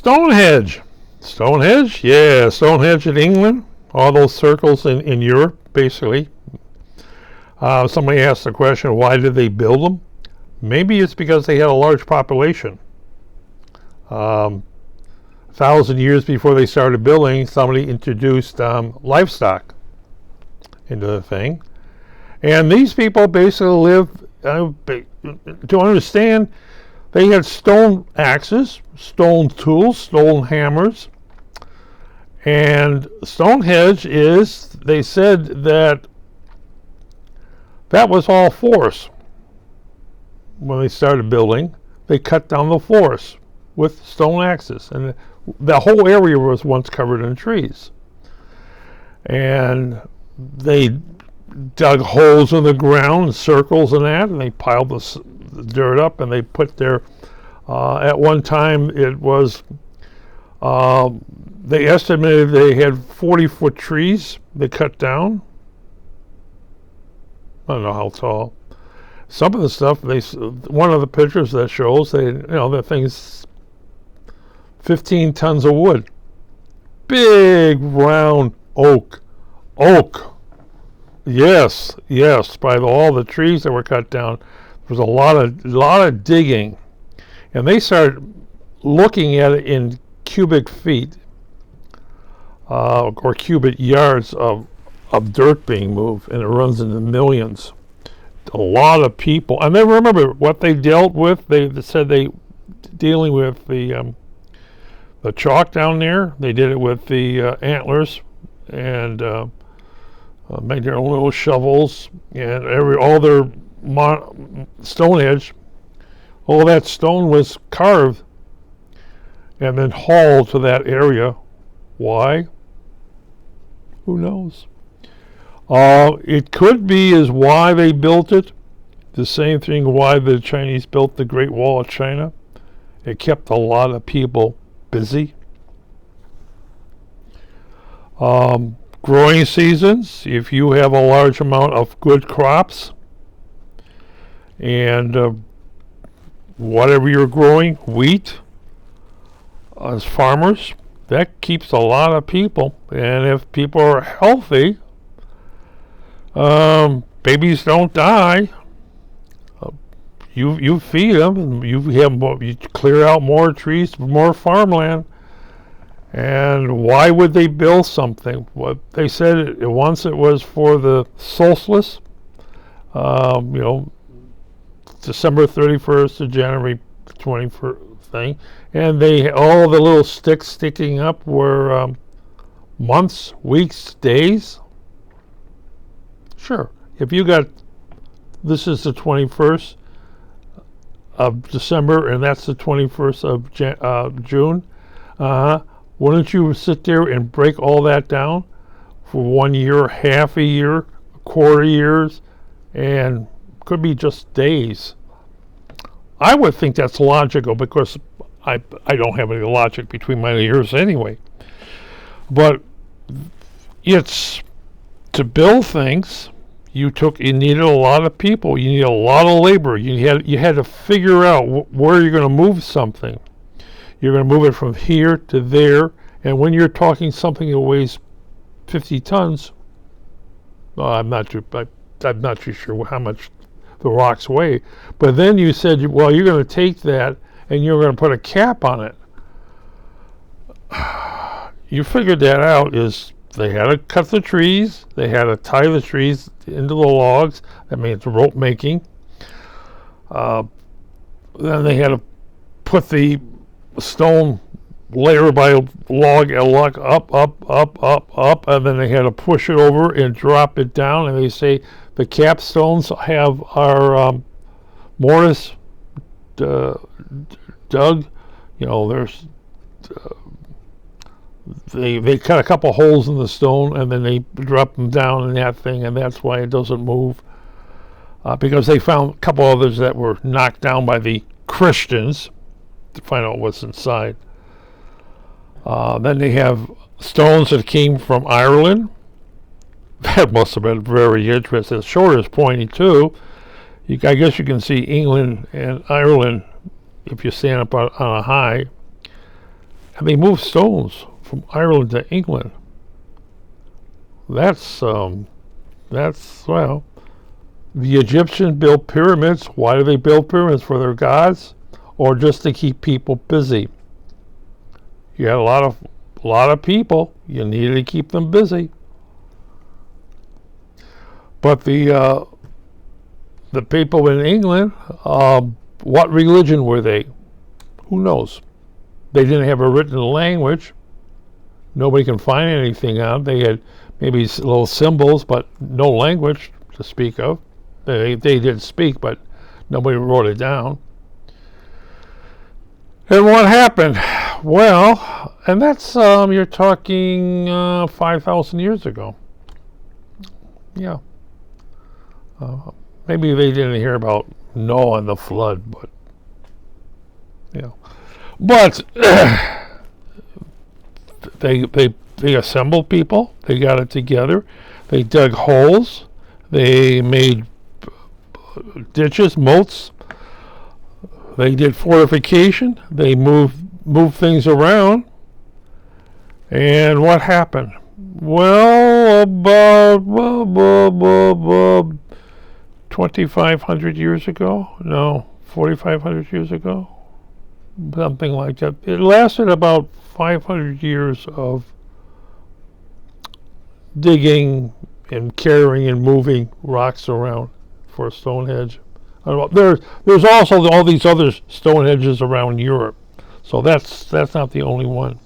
Stonehenge. Stonehenge? Yeah, Stonehenge in England. All those circles in Europe, basically. Somebody asked the question, why did they build them? Maybe it's because they had a large population. 1,000 years before they started building, somebody introduced livestock into the thing. And these people basically lived, to understand, they had stone axes, stone tools, stone hammers. And Stonehenge is, they said that was all forest. When they started building, they cut down the forest with stone axes. And the whole area was once covered in trees. And they dug holes in the ground, circles and that, and they piled the dirt up, and they put their, at one time it was, they estimated they had 40-foot trees they cut down. I don't know how tall. Some of the stuff, one of the pictures that shows, that thing's 15 tons of wood. Big round oak. Yes, by all the trees that were cut down, there was a lot of digging, and they started looking at it in cubic feet or cubic yards of dirt being moved, and it runs into millions. A lot of people, and then remember what they dealt with. They said dealing with the chalk down there. They did it with the antlers, and made their own little shovels, and all their Stonehenge, all that stone was carved and then hauled to that area. Why? Who knows? It could be is why they built it. The same thing why the Chinese built the Great Wall of China. It kept a lot of people busy. Growing seasons, if you have a large amount of good crops and whatever you're growing, wheat, as farmers, that keeps a lot of people. And if people are healthy, babies don't die. You feed them, and you clear out more trees, more farmland. And why would they build something? What they said once it was for the solstice, December 31st to January 21st thing, and all the little sticks sticking up were months, weeks, days. Sure, if you got, this is the 21st of December, and that's the 21st of June. Wouldn't you sit there and break all that down for 1 year, half a year, quarter years, and could be just days? I would think that's logical because I don't have any logic between my ears anyway. But it's to build things. You needed a lot of people. You needed a lot of labor. You had to figure out where you're going to move something. You're going to move it from here to there, and when you're talking something that weighs 50 tons, I'm not too sure how much the rocks weigh. But then you said, well, you're going to take that and you're going to put a cap on it. You figured that out. Is they had to cut the trees, they had to tie the trees into the logs. That means rope making. Then they had to put the stone layer by log up, and then they had to push it over and drop it down. And they say the capstones are mortise dug. There's they cut a couple holes in the stone, and then they drop them down in that thing, and that's why it doesn't move. Because they found a couple others that were knocked down by the Christians to find out what's inside. Then they have stones that came from Ireland. That must have been very interesting. The shore is pointy too. I guess you can see England and Ireland if you stand up on a high. And they moved stones from Ireland to England. That's well, the Egyptians built pyramids. Why do they build pyramids? For their gods, or just to keep people busy? You had a lot of people. You needed to keep them busy. But the people in England, what religion were they? Who knows? They didn't have a written language. Nobody can find anything on. They had maybe little symbols, but no language to speak of. They did speak, but nobody wrote it down. And what happened? Well, and that's, you're talking 5,000 years ago. Yeah. Maybe they didn't hear about Noah and the flood, but, you know. But they assembled people. They got it together. They dug holes. They made ditches, moats. They did fortification. They moved things around. And what happened? Well, about 2,500 years ago? No, 4,500 years ago? Something like that. It lasted about 500 years of digging and carrying and moving rocks around for Stonehenge. There's also all these other Stonehenges around Europe, so that's not the only one.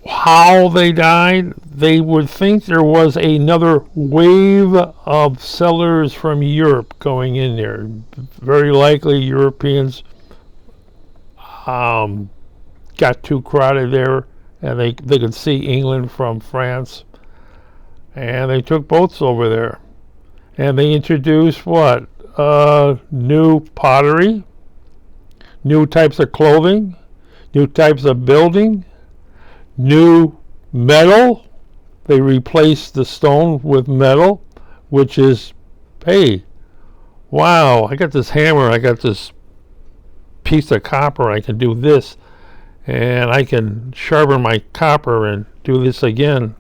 How they died, they would think there was another wave of settlers from Europe going in there. Very likely Europeans got too crowded there, and they could see England from France, and they took boats over there, and they introduced what? New pottery, new types of clothing, new types of building, new metal. They replaced the stone with metal, which is, hey, wow, I got this hammer, I got this piece of copper, I can do this, and I can sharpen my copper and do this again.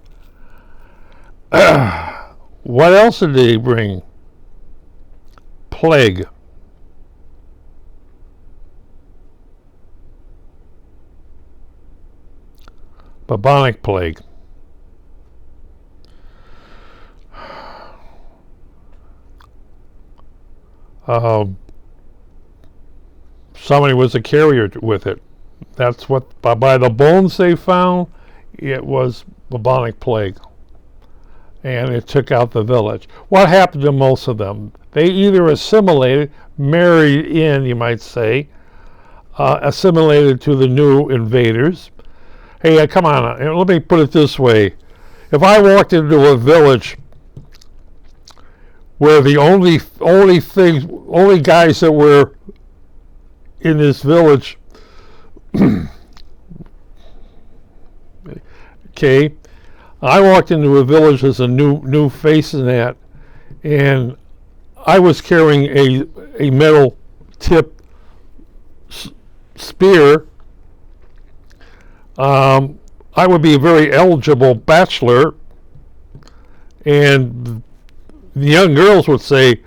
What else did they bring? Plague. Bubonic plague. Somebody was a carrier with it. That's what, by the bones they found, it was bubonic plague. And it took out the village. What happened to most of them? They either assimilated, married in, you might say, assimilated to the new invaders. Hey, come on, let me put it this way. If I walked into a village where the only guys that were in this village, okay, I walked into a village as a new face in that, and I was carrying a metal tip spear. I would be a very eligible bachelor, and the young girls would say,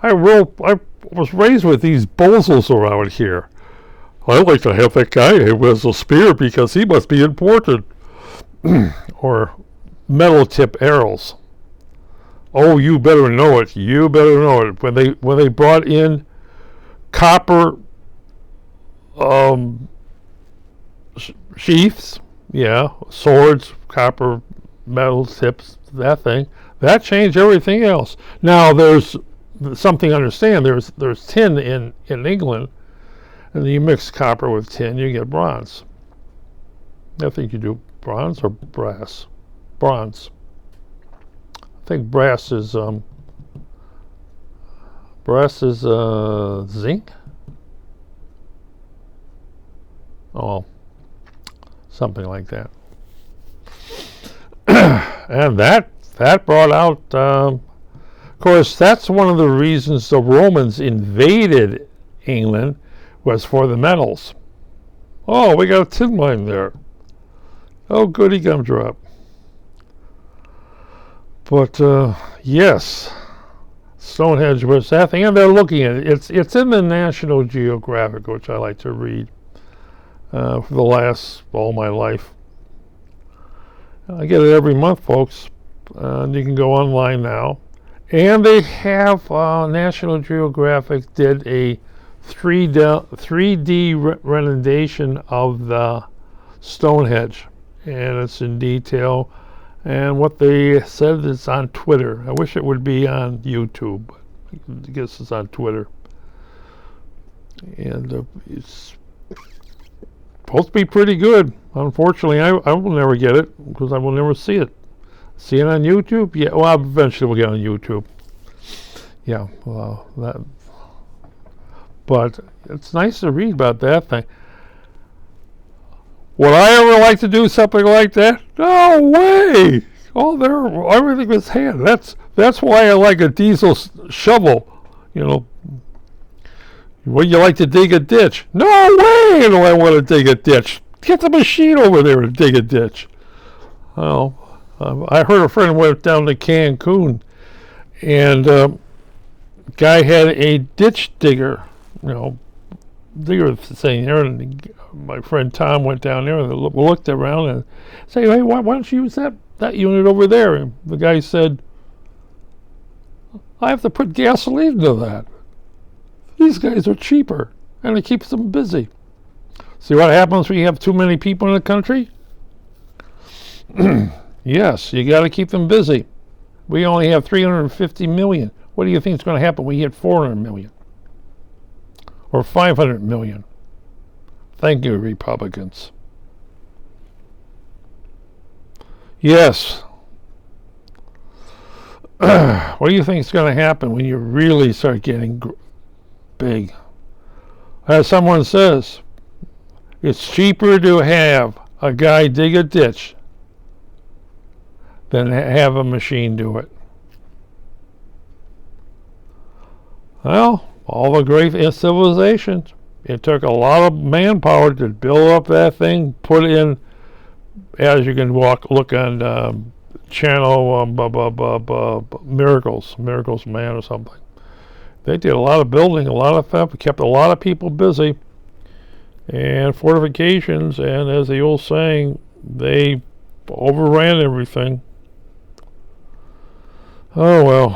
I was raised with these bozos around here. I'd like to have that guy who has a spear because he must be important. Or metal tip arrows. Oh, you better know it. You better know it. When they brought in copper sheaths, yeah, swords, copper metal tips, that thing, that changed everything else. Now there's something to understand. There's tin in England, and you mix copper with tin, you get bronze. I think you do bronze or brass. Bronze. I think brass is zinc. Oh, something like that. And that brought out, of course, that's one of the reasons the Romans invaded England was for the metals. Oh, we got a tin mine there. Oh, goody gumdrop. But yes, Stonehenge was that thing, and they're looking at it. It's in the National Geographic, which I like to read for the last all my life. I get it every month, folks. And you can go online now, and they have National Geographic did a 3D rendition of the Stonehenge, and it's in detail. And what they said is on Twitter. I wish it would be on YouTube. I guess it's on Twitter. And it's supposed to be pretty good. Unfortunately, I will never get it because I will never see it. See it on YouTube? Yeah, well, eventually we'll get on YouTube. Yeah, well, but it's nice to read about that thing. Would I ever like to do something like that? No way! Oh, everything was hand. That's why I like a diesel shovel. You know, would you like to dig a ditch? No way! Do I want to dig a ditch? Get the machine over there and dig a ditch. Well, I heard a friend went down to Cancun, and guy had a ditch digger. You know, digger thing there, and my friend Tom went down there and looked around and said, "Hey, why don't you use that unit over there?" And the guy said, "I have to put gasoline into that. These guys are cheaper, and it keeps them busy." See what happens when you have too many people in the country? Yes, you got to keep them busy. We only have 350 million. What do you think is going to happen when we hit 400 million? Or 500 million? Thank you, Republicans. Yes. What do you think is going to happen when you really start getting big? As someone says, it's cheaper to have a guy dig a ditch than have a machine do it. Well, all the great civilizations, it took a lot of manpower to build up that thing, put in, as you can look on channel Miracles Man or something. They did a lot of building, a lot of stuff, kept a lot of people busy, and fortifications, and as the old saying, they overran everything. Oh well.